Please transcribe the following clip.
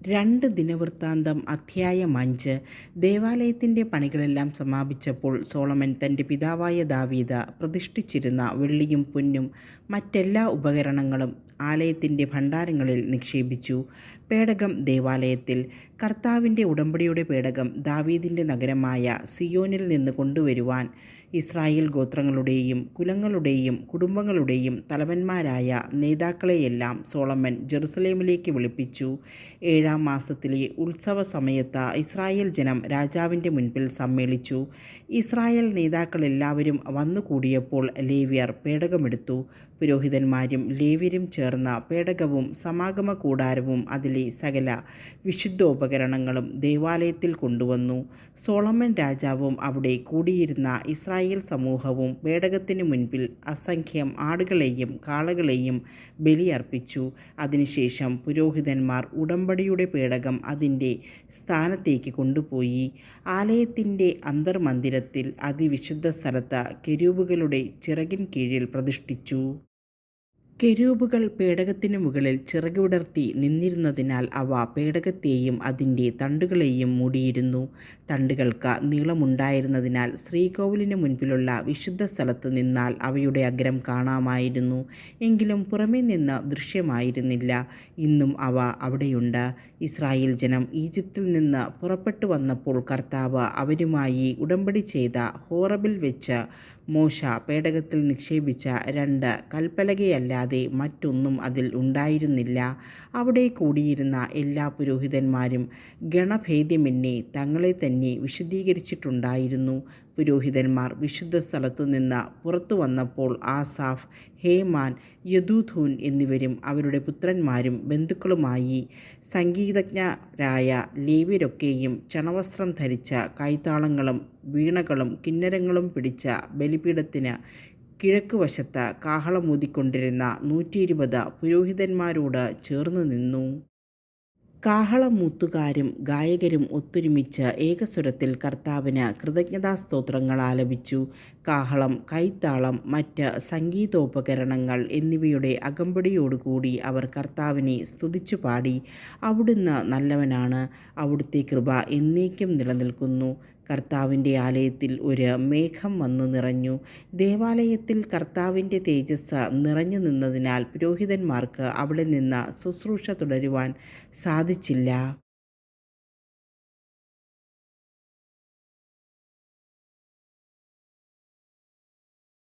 രണ്ട് ദിനവൃത്താന്തം അധ്യായം 5. ദേവാലയത്തിൻ്റെ പണികളെല്ലാം സമാപിച്ചപ്പോൾ സോളമൻ തൻ്റെ പിതാവായ ദാവീദ് പ്രതിഷ്ഠിച്ചിരുന്ന വെള്ളിയും പൊന്നും മറ്റെല്ലാ ഉപകരണങ്ങളും ആലയത്തിൻ്റെ ഭണ്ഡാരങ്ങളിൽ നിക്ഷേപിച്ചു. പേടകം ദേവാലയത്തിൽ. കർത്താവിൻ്റെ ഉടമ്പടിയുടെ പേടകം ദാവീദിൻ്റെ നഗരമായ സിയോനിൽ നിന്ന് കൊണ്ടുവരുവാൻ ഇസ്രായേൽ ഗോത്രങ്ങളുടെയും കുലങ്ങളുടെയും കുടുംബങ്ങളുടെയും തലവന്മാരായ നേതാക്കളെയെല്ലാം സോളമൻ ജെറുസലേമിലേക്ക് വിളിപ്പിച്ചു. 7-ാം മാസത്തിലെ ഉത്സവ സമയത്ത് ഇസ്രായേൽ ജനം രാജാവിൻ്റെ മുൻപിൽ സമ്മേളിച്ചു. ഇസ്രായേൽ നേതാക്കളെല്ലാവരും വന്നുകൂടിയപ്പോൾ ലേവ്യർ പേടകമെടുത്തു. പുരോഹിതന്മാരും ലേവ്യരും ചേർന്ന പേടകവും സമാഗമ കൂടാരവും അതിലെ സകല വിശുദ്ധോപകരണങ്ങളും ദേവാലയത്തിൽ കൊണ്ടുവന്നു. സോളമൻ രാജാവും അവിടെ കൂടിയിരുന്ന ഇസ്രായേൽ സമൂഹവും പേടകത്തിന് മുൻപിൽ അസംഖ്യം ആടുകളെയും കാളകളെയും ബലിയർപ്പിച്ചു. അതിനുശേഷം പുരോഹിതന്മാർ ഉടമ്പടിയുടെ പേടകം അതിൻ്റെ സ്ഥാനത്തേക്ക് കൊണ്ടുപോയി ആലയത്തിൻ്റെ അന്തർമന്ദിരത്തിൽ അതിവിശുദ്ധ സ്ഥലത്ത് കെരൂബുകളുടെ ചിറകിൻ കീഴിൽ പ്രതിഷ്ഠിച്ചു. കെരൂബുകൾ പേടകത്തിന് മുകളിൽ ചിറകുവിടർത്തി നിന്നിരുന്നതിനാൽ അവ പേടകത്തെയും അതിൻ്റെ തണ്ടുകളെയും മൂടിയിരുന്നു. തണ്ടുകൾക്ക് നീളമുണ്ടായിരുന്നതിനാൽ ശ്രീകോവിലിന് മുൻപിലുള്ള വിശുദ്ധ സ്ഥലത്ത് നിന്നാൽ അവയുടെ അഗ്രം കാണാമായിരുന്നു. എങ്കിലും പുറമേ നിന്ന് ദൃശ്യമായിരുന്നില്ല. ഇന്നും അവ അവിടെയുണ്ട്. ഇസ്രായേൽ ജനം ഈജിപ്തിൽ നിന്ന് പുറപ്പെട്ടു വന്നപ്പോൾ കർത്താവ് അവരുമായി ഉടമ്പടി ചെയ്ത ഹോറബിൽ വെച്ച് മോശ പേടകത്തിൽ നിക്ഷേപിച്ച 2 കൽപ്പലകയല്ലാതെ മറ്റൊന്നും അതിൽ ഉണ്ടായിരുന്നില്ല. അവിടെ കൂടിയിരുന്ന എല്ലാ പുരോഹിതന്മാരും ഗണഭേദ്യമെന്നെ തങ്ങളെ തന്നെ വിശുദ്ധീകരിച്ചിട്ടുണ്ടായിരുന്നു. പുരോഹിതന്മാർ വിശുദ്ധ സ്ഥലത്തു നിന്ന് പുറത്തു വന്നപ്പോൾ ആസാഫ്, ഹേമാൻ, യദൂഥൂൻ എന്നിവരും അവരുടെ പുത്രന്മാരും ബന്ധുക്കളുമായി സംഗീതജ്ഞരായ ലേവ്യരൊക്കെയും ചണവസ്ത്രം ധരിച്ച കൈത്താളങ്ങളും വീണകളും കിന്നരങ്ങളും പിടിച്ച ബലിപീഠത്തിന് കിഴക്കുവശത്ത് കാഹളമൂതിക്കൊണ്ടിരുന്ന 120 പുരോഹിതന്മാരോട് ചേർന്ന് നിന്നു. കാഹളമൂത്തുകാരും ഗായകരും ഒത്തൊരുമിച്ച് ഏകസ്വരത്തിൽ കർത്താവിന് കൃതജ്ഞതാസ്തോത്രങ്ങൾ ആലപിച്ചു. കാഹളം, കൈത്താളം, മറ്റ് സംഗീതോപകരണങ്ങൾ എന്നിവയുടെ അകമ്പടിയോടുകൂടി അവർ കർത്താവിനെ സ്തുതിച്ചു പാടി. അവിടുന്ന് നല്ലവനാണ്, അവിടുത്തെ കൃപ എന്നേക്കും നിലനിൽക്കുന്നു. കർത്താവിൻ്റെ ആലയത്തിൽ ഒരു മേഘം വന്നു നിറഞ്ഞു. ദേവാലയത്തിൽ കർത്താവിൻ്റെ തേജസ്സ് നിറഞ്ഞു നിന്നതിനാൽ പുരോഹിതന്മാർക്ക് അവിടെ നിന്ന് ശുശ്രൂഷ തുടരുവാൻ സാധിച്ചില്ല.